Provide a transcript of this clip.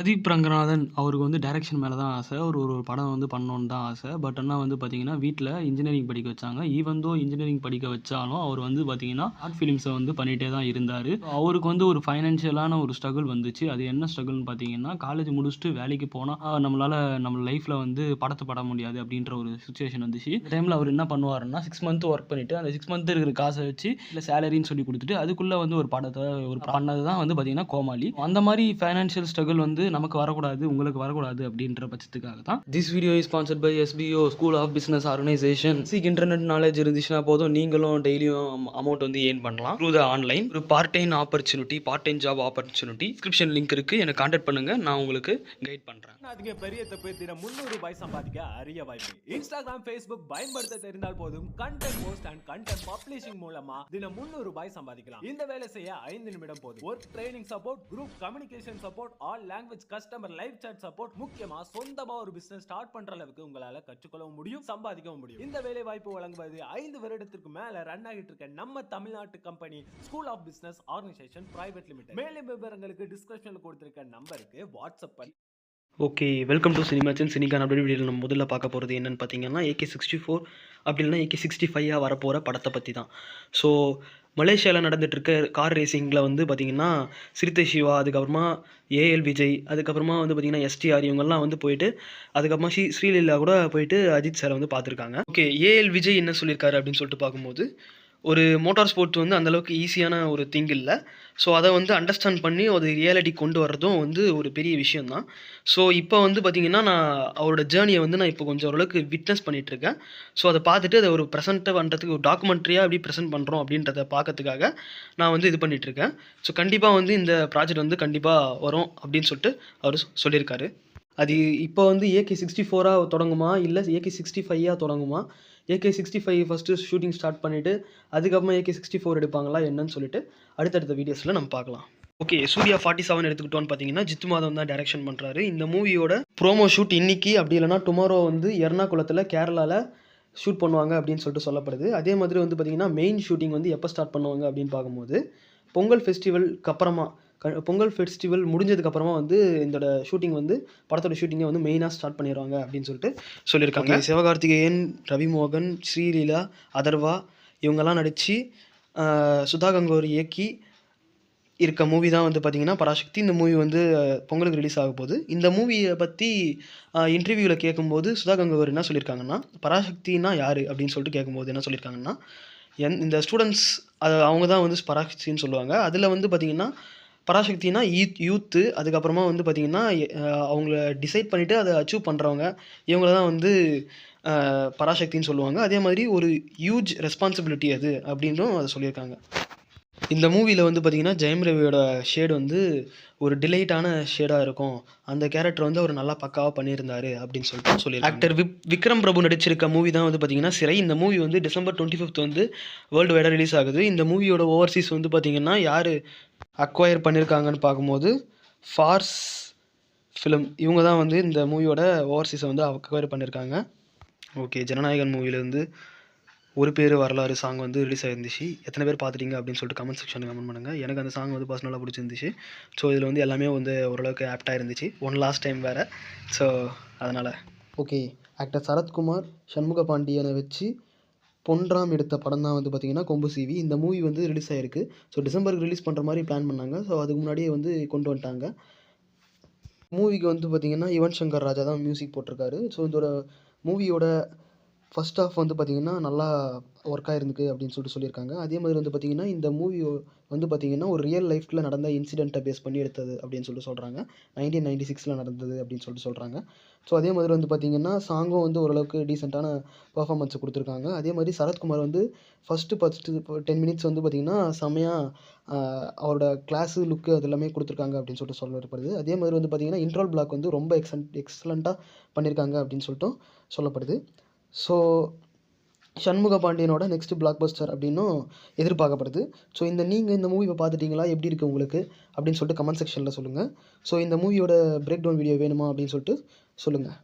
பிரதீப் ரங்கநாதன் அவருக்கு வந்து டைரக்ஷன் மேல தான் ஆசை. ஒரு படம் வந்து பண்ணணும்னு தான் ஆசை. பட் ஆனா வந்து பார்த்தீங்கன்னா, வீட்ல இன்ஜினியரிங் படிக்க வச்சாங்க. ஈவன் தோ இன்ஜினியரிங் படிக்க வச்சாலும், அவர் வந்து பார்த்தீங்கன்னா, ஷார்ட் ஃபிலிம்ஸ வந்து பண்ணிட்டே தான் இருந்தாரு. அவருக்கு வந்து ஒரு ஃபைனான்ஷியலான ஒரு ஸ்ட்ரகிள் வந்துச்சு. அது என்ன ஸ்ட்ரகிள்னு பார்த்தீங்கன்னா, காலேஜ் முடிச்சுட்டு வேலைக்கு போனா, நம்மளால நம்ம லைஃப்ல வந்து படத்த பட முடியாது அப்படின்ற ஒரு சிச்சுவேஷன் வந்துச்சு. இந்த டைம்ல அவர் என்ன பண்ணுவாருன்னா, 6 மந்த் ஒர்க் பண்ணிட்டு, அந்த 6 மந்த் இருக்கிற காச வச்சு, இல்ல சேலரின்னு சொல்லி குடுத்துட்டு, அதுக்குள்ள வந்து ஒரு படத்த பண்ணது தான் வந்து பார்த்தீங்கன்னா, கோமாளி. அந்த மாரி ஃபைனான்ஷியல் ஸ்ட்ரகிள் வந்து நமக்கு வரக்கூடாது, உங்களுக்கு வரக்கூடாது அப்படின்ற பட்சத்துக்காக தான். This video is sponsored by SPO school of business organization. Internet knowledge இருந்துச்சுன்னா போதும், நீங்களும் டெய்லியும் அமௌண்ட் வந்து ஏர்ன் பண்ணலாம் த்ரூ த ஆன்லைன். ஒரு part time opportunity, part time job opportunity description link இருக்கு. எனக்கு கான்டாக்ட் பண்ணுங்க, நான் உங்களுக்கு கைட் பண்றேன். அதுக்கு பெரிய தப்பு தினம் 300 ரூபாய் சம்பாதிக்க அரிய வாய்ப்பு. இன்ஸ்டாகிராம், ஃபேஸ்புக் பயன்படுத்த தெரிந்தால் போதும், content post and content publishing மூலமா தினம் 300 ரூபாய் சம்பாதிக்கலாம். இந்த வேலை செய்ய 5 நிமிடம் போதும். Work training support, group communication support, all language customer live chat support, முக்கியமா சொந்தமா ஒரு பிசினஸ் ஸ்டார்ட் பண்ற அளவுக்கு உங்களால கற்றுக்கொள்ளவும் முடியும், சம்பாதிக்கவும் முடியும். இந்த வேலை வாய்ப்பு வழங்குவது 5 வருடத்திற்கு மேல ரன் ஆகிட்டு இருக்க நம்ம தமிழ்நாட்டு company school of business organisation private limited. மேலும் விவரங்களுக்கு டிஸ்கிரிப்ஷன்ல கொடுத்திருக்க நம்பருக்கு வாட்ஸ்அப் பண்ணி. ஓகே, வெல்கம் டு சினிமாச்சன். சினிக்கான அப்டேட் வீடியோவில் நம்ம முதல்ல பார்க்க போகிறது என்னென்னு பார்த்தீங்கன்னா, AK-64 அப்படி இல்லைனா AK-65 வரப்போகிற படத்தை பற்றி தான். ஸோ மலேசியாவில் நடந்துகிட்ருக்க கார் ரேசிங்கில் வந்து பார்த்திங்கன்னா, சிறுத்தை சிவா, அதுக்கப்புறமா ஏஎல் விஜய், அதுக்கப்புறமா வந்து பார்த்திங்கன்னா எஸ்டிஆர், இவங்கெல்லாம் வந்து போயிட்டு, அதுக்கப்புறமா ஸ்ரீலீலா கூட போயிட்டு அஜித் சாரை வந்து பார்த்துருக்காங்க. ஓகே, ஏஎல் விஜய் என்ன சொல்லியிருக்காரு அப்படின்னு சொல்லிட்டு பார்க்கும்போது, ஒரு மோட்டார் ஸ்போர்ட்ஸ் வந்து அந்தளவுக்கு ஈஸியான ஒரு திங் இல்லை. ஸோ அதை வந்து அண்டர்ஸ்டாண்ட் பண்ணி அது ரியாலிட்டி கொண்டு வர்றதும் வந்து ஒரு பெரிய விஷயம் தான். ஸோ இப்போ வந்து பார்த்திங்கன்னா, நான் அவரோட ஜேர்னியை வந்து நான் இப்போ கொஞ்சம் ஓரளவுக்கு விட்னஸ் பண்ணிகிட்ருக்கேன். ஸோ அதை பார்த்துட்டு அதை ஒரு ப்ரெசென்ட்டாக பண்ணுறதுக்கு ஒரு டாக்குமெண்ட்ரியாக எப்படி ப்ரெசென்ட் பண்ணுறோம் அப்படின்றத பார்க்கறதுக்காக நான் வந்து இது பண்ணிகிட்ருக்கேன். ஸோ கண்டிப்பாக வந்து இந்த ப்ராஜெக்ட் வந்து கண்டிப்பாக வரும் அப்படின்னு சொல்லிட்டு அவர் சொல்லியிருக்காரு. அது இப்போ வந்து AK-64 தொடங்குமா, இல்லை AK-65 தொடங்குமா? AK-65 first shooting start பண்ணிவிட்டு, அதுக்கப்புறமா AK-64 எடுப்பாங்களா என்னன்னு சொல்லிட்டு அடுத்தடுத்த வீடியோஸில் நம்ம பார்க்கலாம். ஓகே, சூர்யா 47 எடுத்துக்கிட்டோன்னு பார்த்தீங்கன்னா, ஜித்து மாதவன் தான் டைரக்ஷன் பண்ணுறாரு. இந்த மூவியோட ப்ரோமோ ஷூட் இன்னைக்கு அப்படி இல்லைனா டுமாரோ வந்து எர்ணாகுளத்தில் கேரளாவில் ஷூட் பண்ணுவாங்க அப்படின்னு சொல்லிட்டு சொல்லப்படுது. அதே மாதிரி வந்து பார்த்திங்கன்னா, மெயின் ஷூட்டிங் வந்து எப்போ ஸ்டார்ட் பண்ணுவாங்க அப்படின்னு பார்க்கும்போது, பொங்கல் ஃபெஸ்டிவலுக்கு அப்புறமா, பொங்கல் ஃபெஸ்டிவல் முடிஞ்சதுக்கப்புறமா வந்து இதோட ஷூட்டிங் வந்து படத்தோட ஷூட்டிங்கை வந்து மெயினாக ஸ்டார்ட் பண்ணிடுவாங்க அப்படின்னு சொல்லிட்டு சொல்லியிருக்காங்க. சிவகார்த்திகேயன், ரவிமோகன், ஸ்ரீலீலா, அதர்வா இவங்கெல்லாம் நடித்து சுதா கங்கோரி இயக்கி இருக்க மூவி தான் வந்து பார்த்திங்கன்னா பராசக்தி. இந்த மூவி வந்து பொங்கலுக்கு ரிலீஸ் ஆக போகுது. இந்த மூவியை பற்றி இன்டர்வியூவில் கேட்கும்போது சுதா கங்கோரி என்ன சொல்லியிருக்காங்கன்னா, பராசக்தினா யார் அப்படின்னு சொல்லிட்டு கேட்கும்போது என்ன சொல்லியிருக்காங்கன்னா, இந்த ஸ்டூடெண்ட்ஸ் அவங்க தான் வந்து பராசக்தின்னு சொல்லுவாங்க. அதில் வந்து பார்த்திங்கன்னா பராசக்தினா யூத்து, அதுக்கப்புறமா வந்து பார்த்திங்கன்னா அவங்கள டிசைட் பண்ணிவிட்டு அதை அச்சீவ் பண்ணுறவங்க, இவங்கள தான் வந்து பராசக்தின்னு சொல்லுவாங்க. அதே மாதிரி ஒரு ஹியூஜ் ரெஸ்பான்சிபிலிட்டி அது அப்படின்னும் அதை சொல்லியிருக்காங்க. இந்த மூவியில் வந்து பார்த்திங்கன்னா ஜெயம் ரவியோட ஷேடு வந்து ஒரு டிலைட்டான ஷேடாக இருக்கும். அந்த கேரக்டர் வந்து அவர் நல்லா பக்காவாக பண்ணியிருந்தார் அப்படின்னு சொல்லிட்டு சொல்லியிருக்காங்க. ஆக்டர் விக்ரம் பிரபு நடிச்சிருக்க மூவி தான் வந்து பார்த்திங்கன்னா சிறை. இந்த மூவி வந்து December 25 வந்து வேர்ல்டு வைடாக ரிலீஸ் ஆகுது. இந்த மூவியோட ஓவர்சீஸ் வந்து பார்த்திங்கன்னா யார் அக்வயர் பண்ணியிருக்காங்கன்னு பார்க்கும்போது ஃபார்ஸ் ஃபிலிம் இவங்க தான் வந்து இந்த மூவியோட ஓவர்சீஸை வந்து அக்வயர் பண்ணியிருக்காங்க. ஓகே, ஜனநாயகன் மூவிலேருந்து ஒரு பேர் வரலாறு சாங் வந்து ரிலீஸ் ஆகிருந்துச்சு. எத்தனை பேர் பார்த்துட்டீங்க அப்படின்னு சொல்லிட்டு கமெண்ட் செக்ஷனில் கமெண்ட் பண்ணுங்கள். எனக்கு அந்த சாங் வந்து பர்சனலாக பிடிச்சிருந்துச்சு. ஸோ இதில் வந்து எல்லாமே வந்து ஓரளவுக்கு ஆப்டாக இருந்துச்சு. லாஸ்ட் டைம் வேறு. ஸோ அதனால் ஓகே, ஆக்டர் சரத்குமார், சண்முக பாண்டியனை வச்சு பொன்ராம் எடுத்த படம் தான் வந்து பார்த்திங்கன்னா கொம்பு சிவி. இந்த மூவி வந்து ரிலீஸ் ஆகிருக்கு. ஸோ டிசம்பருக்கு ரிலீஸ் பண்ணுற மாதிரி பிளான் பண்ணாங்க. ஸோ அதுக்கு முன்னாடியே வந்து கொண்டு வந்துட்டாங்க. மூவிக்கு வந்து பார்த்திங்கன்னா யுவன் சங்கர் ராஜா தான் மியூசிக் போட்டிருக்காரு. ஸோ இதோட மூவியோட ஃபஸ்ட் ஹாஃப் வந்து பார்த்திங்கன்னா நல்லா ஒர்க் ஆகிருந்துக்கு அப்படின்னு சொல்லியிருக்காங்க. அதே மாதிரி வந்து பார்த்திங்கன்னா இந்த மூவி வந்து பார்த்திங்கன்னா ஒரு ரியல் லைஃப்பில் நடந்த இன்சிடெண்ட்டை பேஸ் பண்ணி எடுத்தது அப்படின்னு சொல்லிட்டு சொல்கிறாங்க. 1996 நடந்தது அப்படின்னு சொல்லிட்டு சொல்கிறாங்க. ஸோ அதே மாதிரி வந்து பார்த்திங்கன்னா சாங்கும் வந்து ஓரளவுக்கு டீசெண்டான பர்ஃபார்மன்ஸ் கொடுத்துருக்காங்க. அதே மாதிரி சரத்குமார் வந்து ஃபஸ்ட்டு 10 மினிட்ஸ் வந்து பார்த்திங்கன்னா செம்மையாக அவரோட கிளாஸு லுக்கு அது எல்லாமே கொடுத்துருக்காங்க அப்படின்னு சொல்லிட்டு சொல்லப்படுது. அதே மாதிரி வந்து பார்த்திங்கன்னா இன்ட்ரோல் பிளாக் வந்து ரொம்ப எக்ஸலண்ட்டாக பண்ணியிருக்காங்க அப்படின்னு சொல்லிட்டும் சொல்லப்படுது. ஸோ சண்முக பாண்டியனோட நெக்ஸ்ட் பிளாக் பஸ்டர் அப்படின்னும் எதிர்பார்க்கப்படுது. ஸோ நீங்கள் இந்த மூவி இப்போ பார்த்துட்டிங்களா, எப்படி இருக்குது உங்களுக்கு அப்படின்னு சொல்லிட்டு கமெண்ட் செக்ஷனில் சொல்லுங்கள். ஸோ இந்த மூவியோட பிரேக் டவுன் வீடியோ வேணுமா அப்படின்னு சொல்லிட்டு சொல்லுங்கள்.